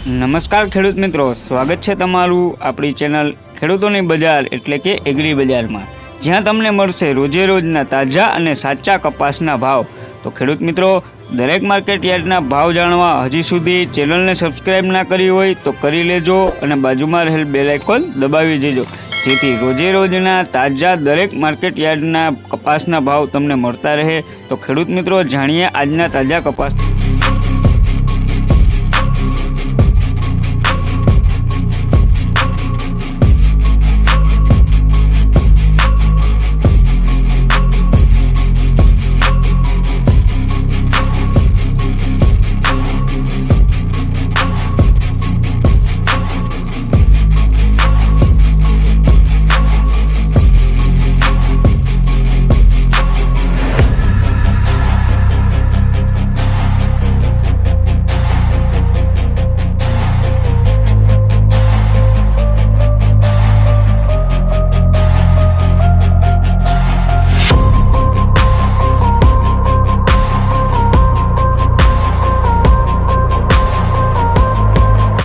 નમસ્કાર ખેડૂત મિત્રો, સ્વાગત છે તમારું આપણી ચેનલ ખેડૂતોની બજાર એટલે કે એગ્રી બજારમાં, જ્યાં તમને મળશે રોજે રોજના તાજા અને સાચા કપાસના ભાવ। તો ખેડૂત મિત્રો, દરેક માર્કેટ યાર્ડના ભાવ જાણવા હજી સુધી ચેનલને સબસ્ક્રાઇબ ના કરી હોય તો કરી લેજો અને બાજુમાં રહેલ બેલ આઇકોન દબાવી દેજો, જેથી રોજે રોજના તાજા દરેક માર્કેટ યાર્ડના કપાસના ભાવ તમને મળતા રહે। તો ખેડૂત મિત્રો, જાણીએ આજના તાજા કપાસ।